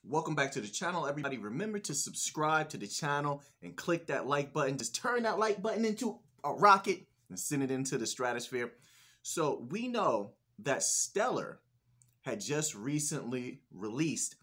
Welcome back to the channel. Everybody, remember to subscribe to the channel and click that like button. Just turn that like button into a rocket and send it into the stratosphere. So we know that Stellar had just recently released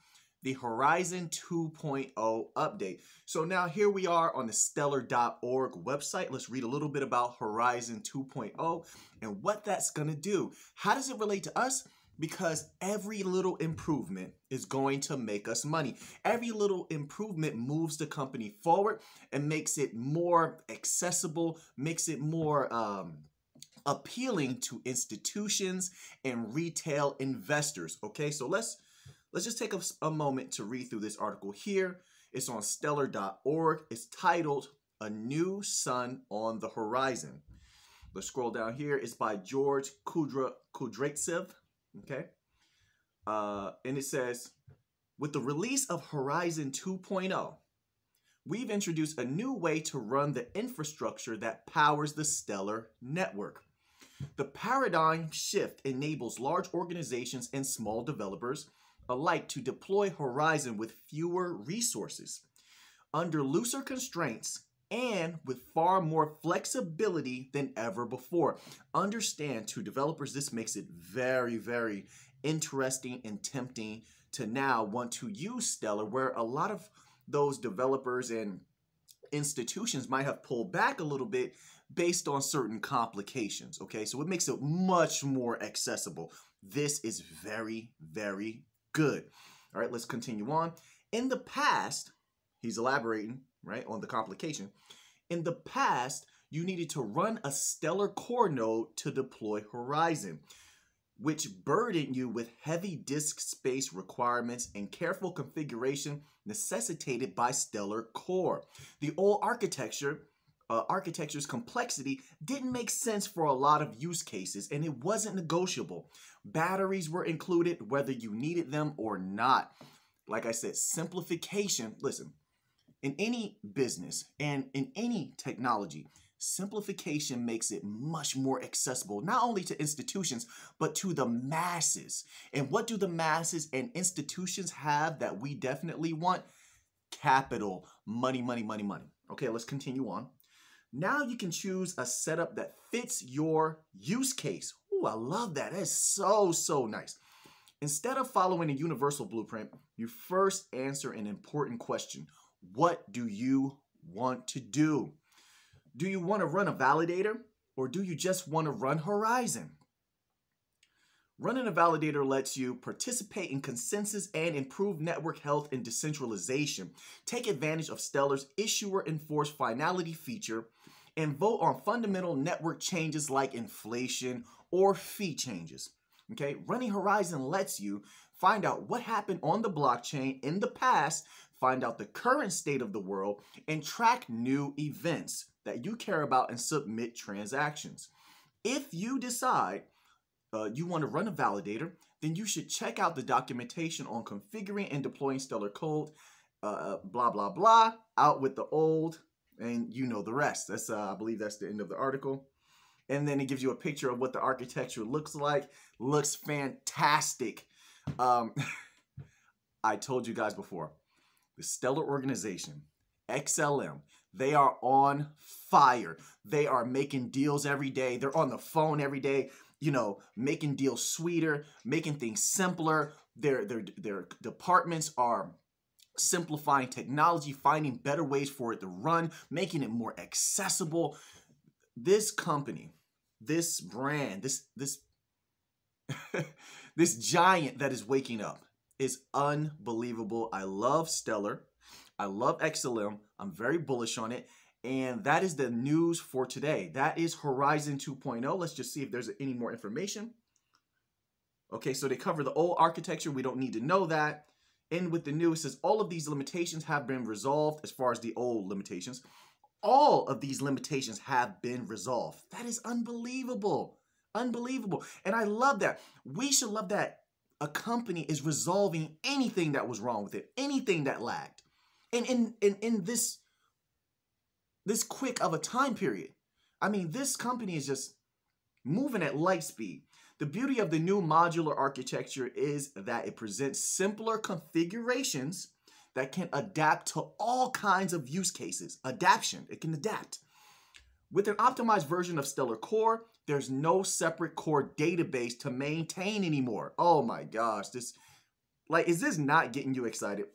the Horizon 2.0 update. So now here we are on the stellar.org website. Let's read a little bit about Horizon 2.0 and what that's going to do. How does it relate to us? Because every little improvement is going to make us money. Every little improvement moves the company forward and makes it more accessible, makes it more appealing to institutions and retail investors. Okay, so let's just take a moment to read through this article here. It's on stellar.org. It's titled "A New Sun on the Horizon." Let's scroll down here. It's by George Kudryavtsev. Okay, and it says, with the release of Horizon 2.0, we've introduced a new way to run the infrastructure that powers the Stellar network. The paradigm shift enables large organizations and small developers alike to deploy Horizon with fewer resources, under looser constraints, and with far more flexibility than ever before. Understand, to developers, this makes it very, very interesting and tempting to now want to use Stellar, where a lot of those developers and institutions might have pulled back a little bit based on certain complications. Okay, so it makes it much more accessible. This is very, very good. All right, let's continue on. In the past, he's elaborating, right, on the complication. In the past, you needed to run a Stellar core node to deploy Horizon, which burdened you with heavy disk space requirements and careful configuration necessitated by Stellar core. The old architecture's complexity didn't make sense for a lot of use cases, and it wasn't negotiable. Batteries were included whether you needed them or not. Like I said, simplification. Listen, in any business and in any technology, simplification makes it much more accessible, not only to institutions, but to the masses. And what do the masses and institutions have that we definitely want? Capital. Money, money, money, money. Okay, let's continue on. Now you can choose a setup that fits your use case. Ooh, I love that. That is so, so nice. Instead of following a universal blueprint, you first answer an important question. What do you want to do? Do you want to run a validator, or do you just want to run Horizon? Running a validator lets you participate in consensus and improve network health and decentralization. Take advantage of Stellar's issuer-enforced finality feature and vote on fundamental network changes like inflation or fee changes. Okay, running Horizon lets you find out what happened on the blockchain in the past, find out the current state of the world, and track new events that you care about and submit transactions. If you decide you want to run a validator, then you should check out the documentation on configuring and deploying Stellar code, blah, blah, blah, out with the old, and you know the rest. That's I believe that's the end of the article. And then it gives you a picture of what the architecture looks like. Looks fantastic. I told you guys before, the Stellar organization, XLM, they are on fire. They are making deals every day. They're on the phone every day, you know, making deals sweeter, making things simpler. Their departments are simplifying technology, finding better ways for it to run, making it more accessible. This company, this brand, this this giant that is waking up is unbelievable. I love Stellar. I love XLM. I'm very bullish on it. And that is the news for today. That is Horizon 2.0. Let's just see if there's any more information. Okay, so they cover the old architecture. We don't need to know that. And with the new, it says all of these limitations have been resolved as far as the old limitations. All of these limitations have been resolved. That is unbelievable. Unbelievable. And I love that. We should love that a company is resolving anything that was wrong with it, anything that lagged. And in this quick of a time period. I mean, this company is just moving at light speed. The beauty of the new modular architecture is that it presents simpler configurations that can adapt to all kinds of use cases. Adaption, it can adapt. With an optimized version of Stellar Core, there's no separate core database to maintain anymore. Oh my gosh, is this not getting you excited?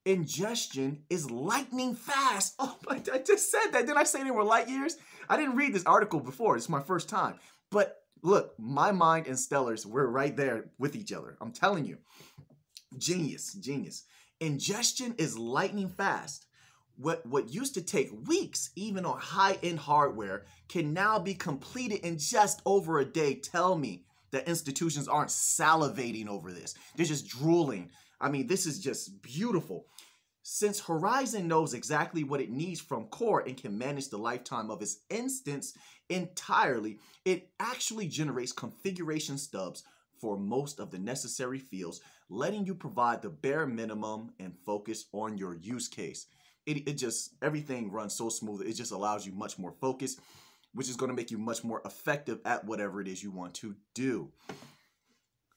Ingestion is lightning fast. Oh my, I just said that. Didn't I say they were light years? I didn't read this article before. It's my first time. But look, my mind and Stellar's, we're right there with each other. I'm telling you. Genius, genius. Ingestion is lightning fast. What used to take weeks, even on high-end hardware, can now be completed in just over a day. Tell me that institutions aren't salivating over this. They're just drooling. I mean, this is just beautiful. Since Horizon knows exactly what it needs from Core and can manage the lifetime of its instance entirely, it actually generates configuration stubs for most of the necessary fields, letting you provide the bare minimum and focus on your use case. It just, everything runs so smooth. It just allows you much more focus, which is going to make you much more effective at whatever it is you want to do.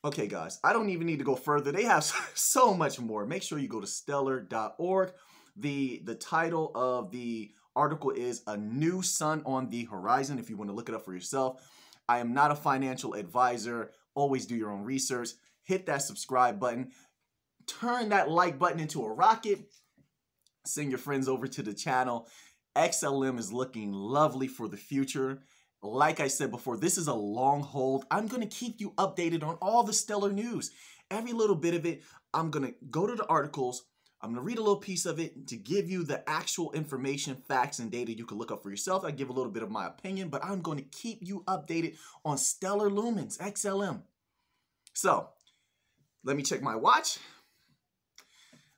Okay, guys, I don't even need to go further. They have so much more. Make sure you go to stellar.org. The title of the article is A New Sun on the Horizon, if you want to look it up for yourself. I am not a financial advisor. Always do your own research. Hit that subscribe button. Turn that like button into a rocket. Send your friends over to the channel. XLM is looking lovely for the future. Like I said before, this is a long hold. I'm going to keep you updated on all the Stellar news. Every little bit of it, I'm going to go to the articles. I'm going to read a little piece of it to give you the actual information, facts, and data you can look up for yourself. I give a little bit of my opinion, but I'm going to keep you updated on Stellar Lumens, XLM. So, let me check my watch.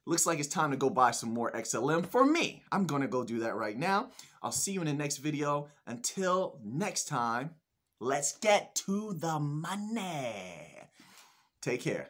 Looks like it's time to go buy some more XLM for me. I'm going to go do that right now. I'll see you in the next video. Until next time, let's get to the money. Take care.